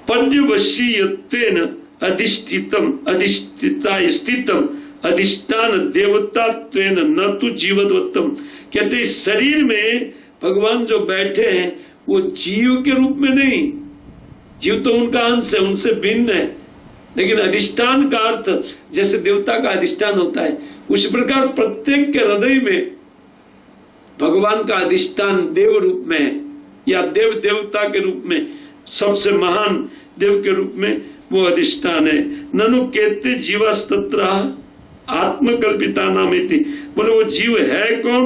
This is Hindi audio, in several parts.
पर्यवशीयत्वेन अधिष्ठितम अधिष्ठान देवतात्वेन न तो जीवत्वम। कहते इस शरीर में भगवान जो बैठे हैं वो जीव के रूप में नहीं, जीव तो उनका अंश है, उनसे भिन्न है, लेकिन अधिष्ठान का अर्थ जैसे देवता का अधिष्ठान होता है उस प्रकार प्रत्येक के हृदय में भगवान का अधिष्ठान देव रूप में है या देव देवता के रूप में, सबसे महान देव के रूप में वो अधिष्ठान है। ननु कहते जीवास्तत्र आत्मकल्पिता नामेति। बोले वो जीव है कौन?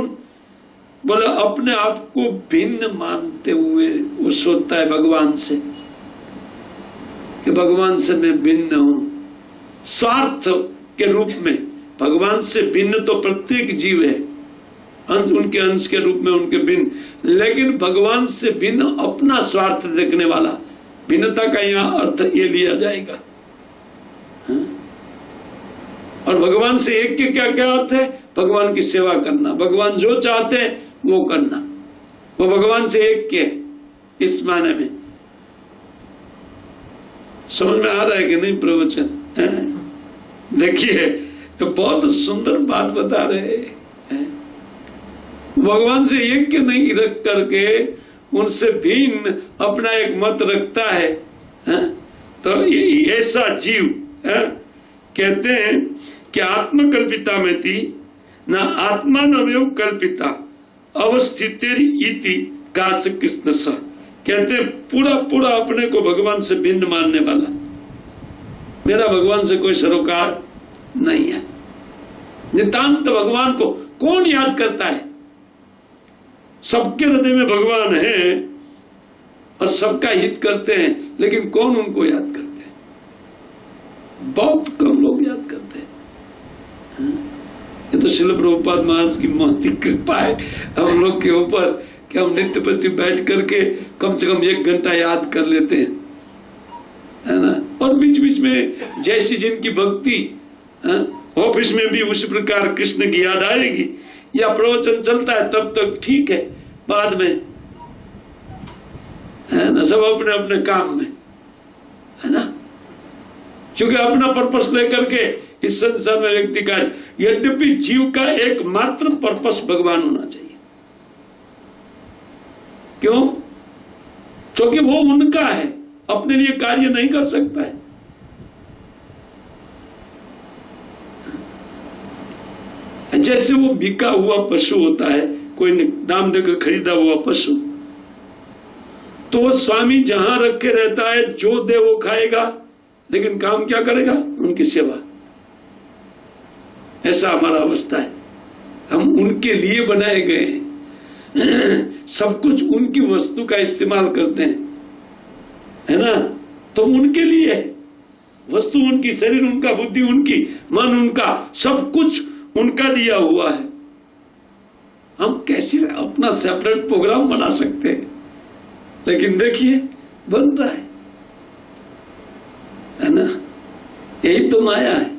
बोले अपने आप को भिन्न मानते हुए वो सोचता है भगवान से कि भगवान से मैं भिन्न हूं, स्वार्थ के रूप में। भगवान से भिन्न तो प्रत्येक जीव है, अंश उनके अंश के रूप में उनके भिन्न, लेकिन भगवान से भिन्न अपना स्वार्थ देखने वाला। भिन्नता का यहाँ अर्थ ये लिया जाएगा। और भगवान से एक के क्या क्या अर्थ है? भगवान की सेवा करना, भगवान जो चाहते हैं वो करना, वो भगवान से एक के इस माने में। समझ में आ रहा है कि नहीं प्रवचन? देखिए तो बहुत सुंदर बात बता रहे हैं। भगवान से एक के नहीं रख करके उनसे भिन्न अपना एक मत रखता है, तो ऐसा जीव कहते हैं कि आत्मकल्पिता में थी न आत्मा नवयोग कल्पिता अवस्थितेरी इति काश कृष्ण स। कहते हैं पूरा पूरा अपने को भगवान से भिन्न मानने वाला, मेरा भगवान से कोई सरोकार नहीं है। नितांत भगवान को कौन याद करता है? सबके हृदय में भगवान है और सबका हित करते हैं, लेकिन कौन उनको याद करते हैं? बहुत कम लोग याद करते हैं। ये तो श्रील प्रभुपाद महाराज की महती कृपा है हम लोग के ऊपर कि हम नित्य प्रति बैठ करके कम से कम 1 घंटा याद कर लेते हैं, है ना। और बीच बीच में जैसी जिनकी भक्ति, ऑफिस में भी उसी प्रकार कृष्ण की याद आएगी, या प्रवचन चलता है तब तक ठीक है, बाद में है ना सब अपने अपने काम में, है ना। क्योंकि अपना पर्पस लेकर के इस संसार में व्यक्ति का, यद्यपि जीव का एकमात्र पर्पस भगवान होना चाहिए। क्यों? क्योंकि वो उनका है, अपने लिए कार्य नहीं कर सकता है। जैसे वो बिका हुआ पशु होता है, कोई दाम देकर खरीदा हुआ पशु, तो वो स्वामी जहां रखे रहता है जो दे वो खाएगा, लेकिन काम क्या करेगा? उनकी सेवा। ऐसा हमारा अवस्था है, हम उनके लिए बनाए गए हैं। सब कुछ उनकी वस्तु का इस्तेमाल करते हैं, है ना। तो उनके लिए वस्तु उनकी, शरीर उनका, बुद्धि उनकी, मन उनका, सब कुछ उनका दिया हुआ है। हम कैसे अपना सेपरेट प्रोग्राम बना सकते हैं? लेकिन देखिए बन रहा है ना। यही तो माया है।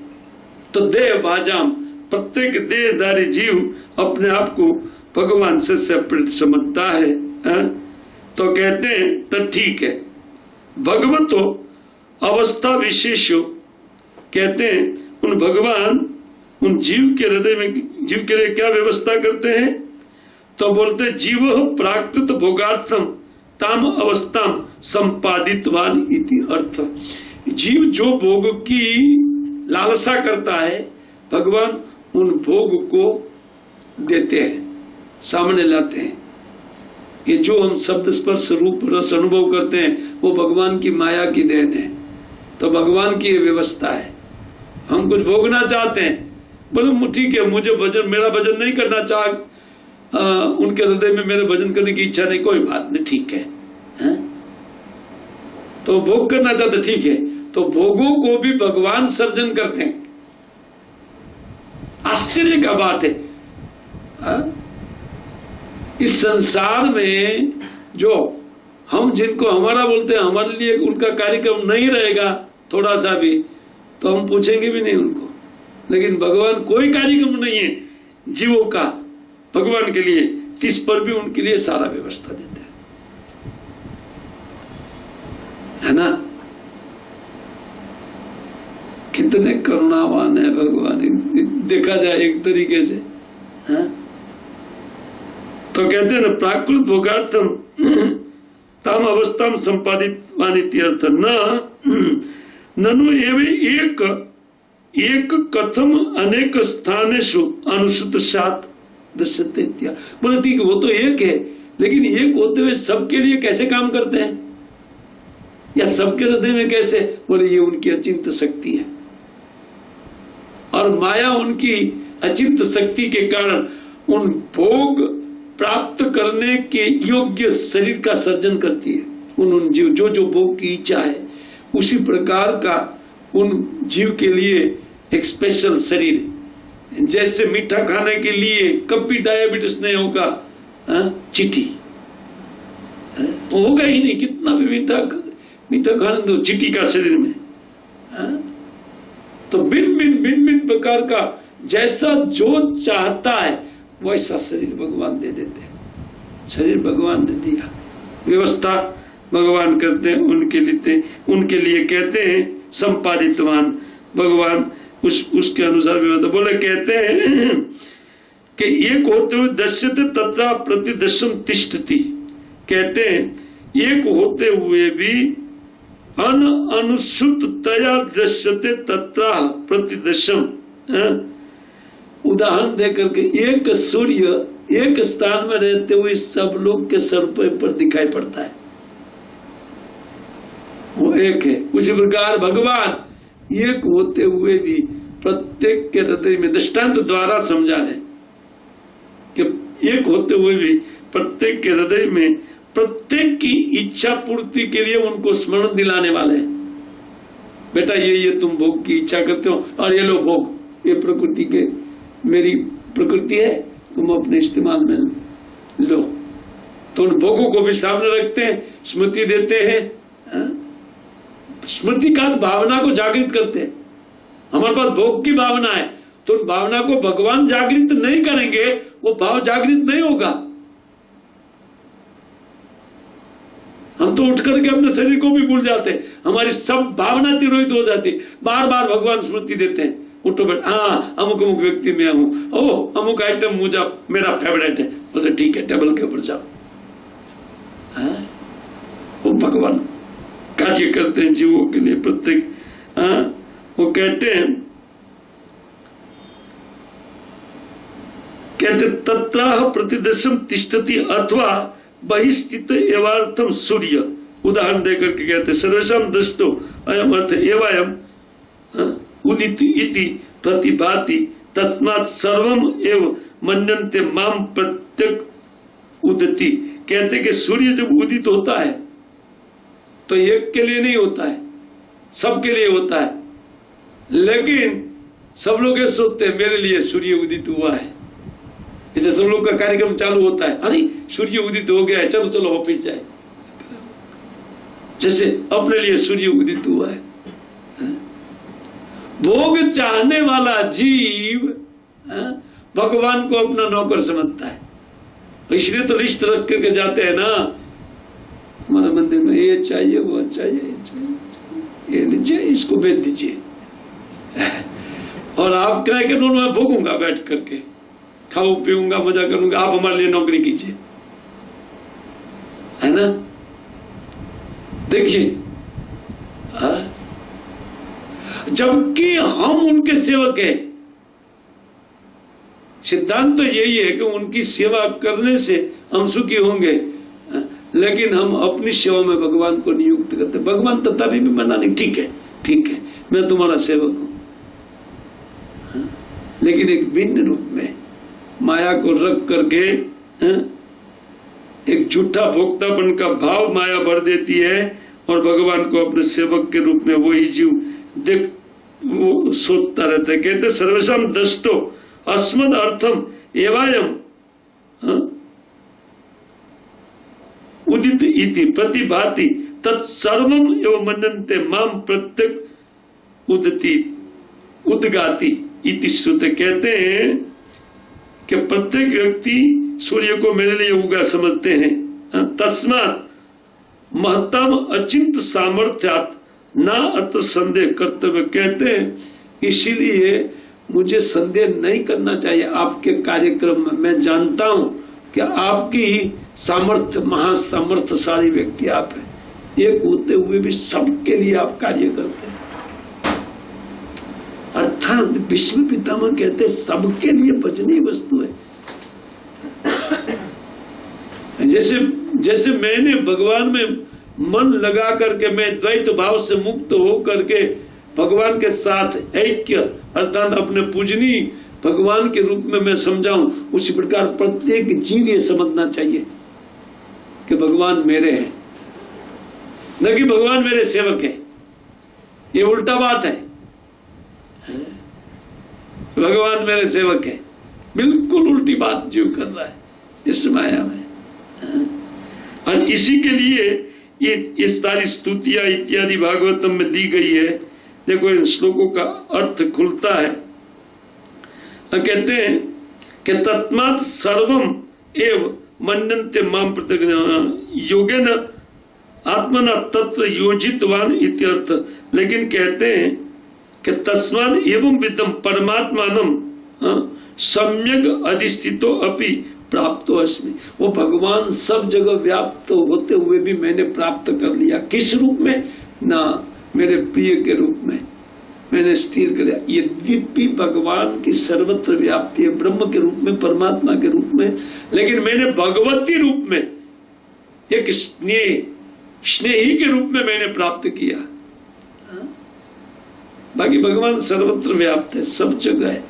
तो देह भाजाम, प्रत्येक देहधारी जीव अपने आप को भगवान से सेपरेट समझता है, तो कहते हैं तो ठीक है। भगवतो अवस्था विशेषो, कहते हैं उन भगवान उन जीव के हृदय में, जीव के लिए क्या व्यवस्था करते हैं? तो बोलते जीव प्राकृत भोगार्थम ताम अवस्थाम संपादितवान इति अर्थ। जीव जो भोग की लालसा करता है, भगवान उन भोग को देते हैं, सामने लाते हैं। ये जो हम शब्द स्पर्श रूप रस अनुभव करते हैं वो भगवान की माया की देन है। तो भगवान की ये व्यवस्था है। हम कुछ भोगना चाहते हैं, बोलो ठीक है, मुझे भजन, मेरा भजन नहीं करना चाह, उनके हृदय में मेरे भजन करने की इच्छा नहीं, कोई बात नहीं, ठीक है, तो भोग करना चाहते, ठीक है। तो भोगों को भी भगवान सर्जन करते हैं। आश्चर्य का बात है। इस संसार में जो हम जिनको हमारा बोलते हैं, हमारे लिए उनका कार्यक्रम नहीं रहेगा थोड़ा सा भी, तो हम पूछेंगे भी नहीं उनको। लेकिन भगवान कोई कार्यक्रम नहीं है जीवों का भगवान के लिए, इस पर भी उनके लिए सारा व्यवस्था देते हैं, है ना। कितने करुणावान है भगवान, देखा जाए एक तरीके से। हाँ? तो कहते हैं ना, प्राकृत भोगार्थम ताम अवस्थाम संपादित वानिति अर्थ न ननु एवं एक कथम अनेक स्थानेषु अनुसूत सात दृश्यते। बोले ठीक है, वो तो एक है, लेकिन एक होते हुए सबके लिए कैसे काम करते हैं, या सबके हृदय में कैसे? बोले ये उनकी अचिंत शक्ति है, और माया उनकी अचिंत शक्ति के कारण उन भोग प्राप्त करने के योग्य शरीर का सर्जन करती है। उन जीव जो भोग की इच्छा है, उसी प्रकार का उन जीव के लिए एक स्पेशल शरीर। जैसे मीठा खाने के लिए कभी डायबिटीज नहीं होगा, चीटी होगा ही नहीं, कितना भी मीठा खाने दो चीटी का शरीर में। तो भिन्न भिन्न प्रकार का जैसा जो चाहता है वैसा शरीर भगवान दे देते हैं। शरीर भगवान ने दिया, व्यवस्था भगवान करते हैं उनके लिए कहते हैं संपादितवान। भगवान उसके अनुसार व्यवस्था। बोले कहते हैं कि एक होते हुए दृश्यते तथा प्रतिदर्शन तिष्ठति। कहते हैं एक होते हुए भी अनुसूततया दृश्यते तथा प्रतिदर्शन। उदाहरण देकर के, एक सूर्य एक स्थान में रहते हुए सब लोग के सर पर दिखाई पड़ता है, वो एक है। उसी प्रकार भगवान एक होते हुए भी प्रत्येक के हृदय में, दृष्टांत द्वारा समझा है कि एक होते हुए भी प्रत्येक के हृदय में प्रत्येक की इच्छा पूर्ति के लिए उनको स्मरण दिलाने वाले हैं। बेटा ये तुम भोग की इच्छा करते हो, और ये लो भोग, ये प्रकृति के, मेरी प्रकृति है, तुम अपने इस्तेमाल में लो। तो उन भोगों को भी सामने रखते हैं, स्मृति देते हैं। स्मृति का भावना को जागृत करते हैं। हमारे पास भोग की भावना है, तो उन भावना को भगवान जागृत नहीं करेंगे, वो भाव जागृत नहीं होगा। हम तो उठ करके अपने शरीर को भी भूल जाते हैं, हमारी सब भावना तिरोहित हो जाती। बार बार भगवान स्मृति देते हैं, उठो बैठ, हाँ अमुक व्यक्ति में हूं, ओ अमुक आइटम मुझे मेरा फेवरेट है, बोले ठीक है टेबल के ऊपर जाओ। वो भगवान कार्य करते हैं जीवों के लिए प्रत्येक। वो कहते तत्राह प्रतिदर्शम तिष्ठति अथवा बहिस्थित एवार्थम सूर्य। उदाहरण देकर के कहते सर्वेषां दृष्टो अयम अर्थ एवं उदिति इति प्रतिभाति तस्मात् सर्वम एव मन्यन्ते माम प्रत्यक उदिति। कहते कि सूर्य जब उदित होता है तो एक के लिए नहीं होता है, सबके लिए होता है। लेकिन सब लोग ये सोचते हैं मेरे लिए सूर्य उदित हुआ है। इसे सब लोग का कार्यक्रम चालू होता है, अरे सूर्य उदित हो गया है, चलो चलो ऑफिस जाए, जैसे अपने लिए सूर्य उदित हुआ है। भोग चाहने वाला जीव भगवान को अपना नौकर समझता है, इसलिए तो लिस्ट रख करके जाते हैं ना हमारे मंदिर में, ये चाहिए वो चाहिए, ये लीजिए इसको भेज दीजिए, और आप किराए के रूम में भोगूंगा बैठ करके, खाऊं पीऊंगा मजा करूंगा, आप हमारे लिए नौकरी कीजिए, है ना। देखिए जबकि हम उनके सेवक हैं। सिद्धांत तो यही है कि उनकी सेवा करने से हम सुखी होंगे, लेकिन हम अपनी सेवा में भगवान को नियुक्त करते। भगवान तथापि भी मना नहीं, ठीक है मैं तुम्हारा सेवक हूं, लेकिन एक भिन्न रूप में माया को रख करके एक झूठा भोक्तापन का भाव माया भर देती है, और भगवान को अपने सेवक के रूप में वही जीव देख वो सोचता रहता है। कहते सर्वेशम दृष्टो अस्मद अर्थम एवायम उदित इति प्रतिभाति तत्सर्वम एवं मनन्ते माम प्रत्यक उदति उदगाति इति श्रुते। कहते हैं कि प्रत्येक व्यक्ति सूर्य को मेरे लिए उगा समझते हैं। तस्मात् महत्तम अचिंत सामर्थ्यात् ना अत्र संदेह कर्तव्य। कहते हैं इसीलिए मुझे संदेह नहीं करना चाहिए आपके कार्यक्रम में। मैं जानता हूं कि आपकी सामर्थ्य, महासामर्थ्यशाली व्यक्ति आप हैं। एक होते हुए भी सबके लिए आप कार्य करते हैं। अर्थात विश्व पितामह कहते हैं सबके लिए बचनीय वस्तु है। जैसे मैंने भगवान में मन लगा करके मैं द्वैत भाव से मुक्त हो करके भगवान के साथ ऐक्य अर्थात अपने पूजनीय भगवान के रूप में मैं समझाऊं, उसी प्रकार प्रत्येक जीव ये समझना चाहिए कि भगवान मेरे हैं, न कि भगवान मेरे सेवक है। ये उल्टा बात है। भगवान मेरे सेवक है, बिल्कुल उल्टी बात जीव कर रहा है इस माया में। और इसी के लिए ये सारी स्तुतियां इत्यादि भागवतम में दी गई है। देखो इन श्लोकों का अर्थ खुलता है। कहते हैं कि तस्मात् सर्वम एव मन्यन्ते माम प्रत्यग्न योगेन आत्मना तत्व योजितवान इत्यर्थ। लेकिन कहते हैं कि तस्मात् एवं विदम परमात्मानम सम्यक अधिष्ठितो अपि प्राप्तो अस्मि। वो भगवान सब जगह व्याप्त होते हुए भी मैंने प्राप्त कर लिया। किस रूप में? ना मेरे प्रिय के रूप में मैंने स्थिर कर लिया। यद्यपि भगवान की सर्वत्र व्याप्ति है, ब्रह्म के रूप में, परमात्मा के रूप में, लेकिन मैंने भगवती रूप में एक स्नेही के रूप में मैंने प्राप्त किया। बाकी भगवान सर्वत्र व्याप्त है, सब जगह है,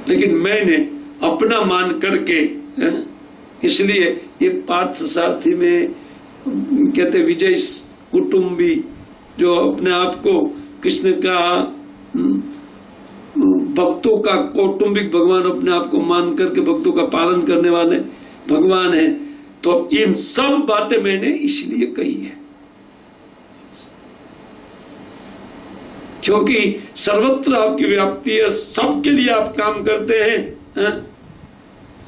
लेकिन मैंने अपना मान करके, इसलिए ये पार्थ सारथी में कहते विजय कुटुंबी, जो अपने आप को कृष्ण का भक्तों का कौटुंबिक भगवान अपने आप को मान करके भक्तों का पालन करने वाले भगवान है। तो इन सब बातें मैंने इसलिए कही है क्योंकि सर्वत्र आपकी व्याप्ति है, सबके लिए आप काम करते हैं,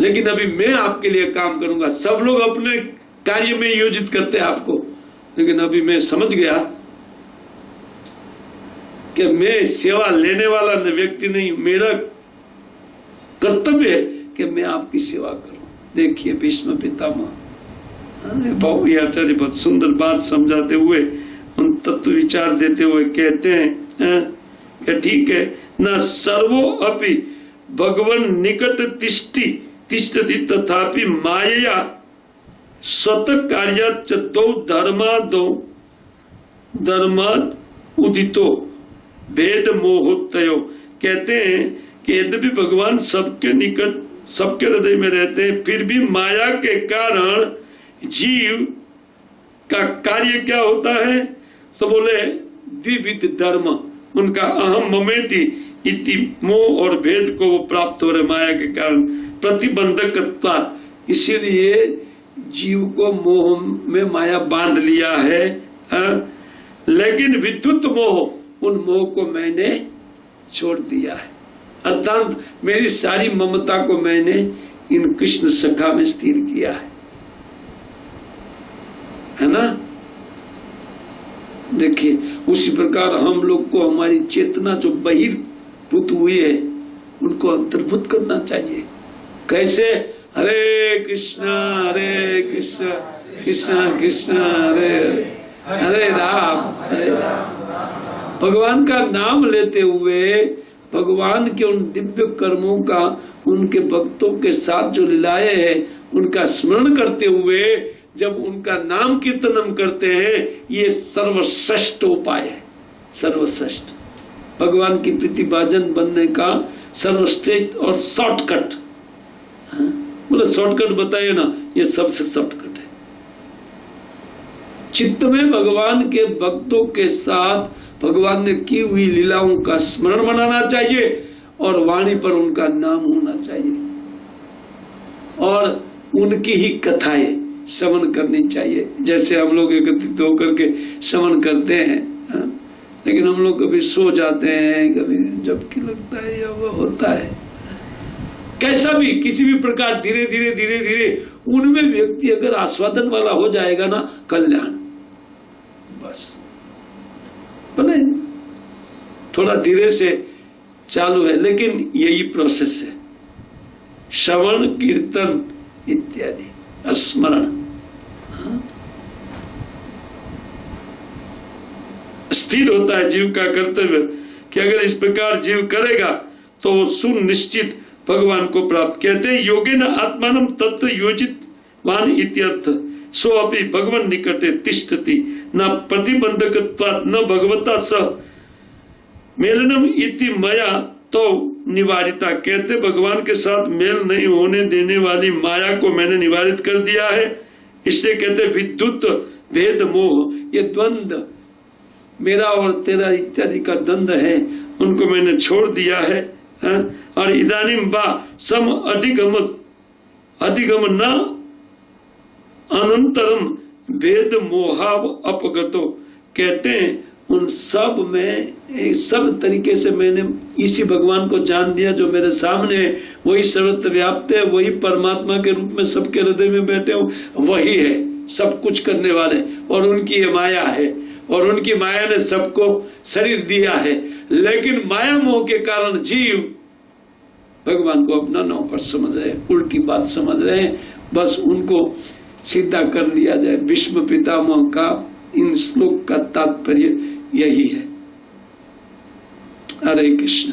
लेकिन अभी मैं आपके लिए काम करूंगा। सब लोग अपने कार्य में योजित करते हैं आपको, लेकिन अभी मैं समझ गया कि मैं सेवा लेने वाला व्यक्ति नहीं, मेरा कर्तव्य है कि मैं आपकी सेवा करूं। देखिए भीष्म पितामह आचार्य बहुत सुंदर बात समझाते हुए, उन तत्व विचार देते हुए कहते हैं कि ठीक है न सर्वो अपि भगवन निकट तिष्ठति तथापि मायया स्वत कार्याच्च दो धर्माद उदितो भेद मोहोत्तयो। कहते हैं कि यद्यपि भगवान सबके निकट, सबके हृदय में रहते हैं, फिर भी माया के कारण जीव का कार्य क्या होता है? तो बोले द्विविध धर्म, उनका अहम ममेति इति मोह और भेद को वो प्राप्त हो रहे माया के कारण, प्रतिबंधकता। इसीलिए जीव को मोह में माया बांध लिया है, लेकिन विद्युत मोह, उन मोह को मैंने छोड़ दिया है। अर्थात मेरी सारी ममता को मैंने इन कृष्ण सखा में स्थिर किया है ना। देखिए उसी प्रकार हम लोग को हमारी चेतना जो बहिर्भूत हुई है उनको अंतर्भूत करना चाहिए। कैसे? हरे कृष्णा कृष्ण कृष्ण हरे हरे राम हरे राम। भगवान का नाम लेते हुए भगवान के उन दिव्य कर्मों का उनके भक्तों के साथ जो लीलाएं हैं उनका स्मरण करते हुए जब उनका नाम कीर्तनम करते हैं, ये सर्वश्रेष्ठ उपाय है। सर्वश्रेष्ठ भगवान की प्रीतिभाजन बनने का सर्वश्रेष्ठ और शॉर्टकट। बोले शॉर्टकट बताइए ना, ये सबसे शॉर्टकट है। चित्त में भगवान के भक्तों के साथ भगवान ने की हुई लीलाओं का स्मरण बनाना चाहिए और वाणी पर उनका नाम होना चाहिए और उनकी ही कथाएं श्रवण करनी चाहिए। जैसे हम लोग एकत्रित होकर के श्रवण करते हैं, लेकिन हम लोग कभी सो जाते हैं, कभी जबकि लगता है या वो होता है। कैसा भी किसी भी प्रकार धीरे धीरे धीरे धीरे उनमें व्यक्ति अगर आस्वादन वाला हो जाएगा ना, कल्याण। बस बोले थोड़ा धीरे से चालू है, लेकिन यही प्रोसेस है, श्रवण कीर्तन इत्यादि, स्मरण। स्थिर होता है जीव का कर्तव्य कि अगर इस प्रकार जीव करेगा तो वो सुनिश्चित भगवान को प्राप्त। कहते हैं योगेन आत्मानं तत्र योजित वान इत्यर्थ, सो अपि भगवान निकटे तिष्ठति न प्रतिबंधकत्वात् न भगवता सह मेलनम इति मया तो निवारिता। कहते भगवान के साथ मेल नहीं होने देने वाली माया को मैंने निवारित कर दिया है। इसलिए कहते विद्युत भेद मोह, ये द्वंद्व मेरा और तेरा इत्यादि का द्वंद्व है, उनको मैंने छोड़ दिया है। और इदानीम बा सम अधिगम न अनंतरम भेद मोहाव अपगतो। कहते हैं उन सब में सब तरीके से मैंने इसी भगवान को जान दिया जो मेरे सामने है, वही सर्वत्र व्याप्त है, वही परमात्मा के रूप में सबके हृदय में बैठे हो, वही है सब कुछ करने वाले, और उनकी ये माया है, और उनकी माया ने सबको शरीर दिया है। लेकिन माया मोह के कारण जीव भगवान को अपना नौकर समझ रहे, उल्टी बात समझ रहे हैं। बस उनको सीधा कर लिया जाए। भीष्म पितामह का इन श्लोक का तात्पर्य यही है। हरे कृष्ण।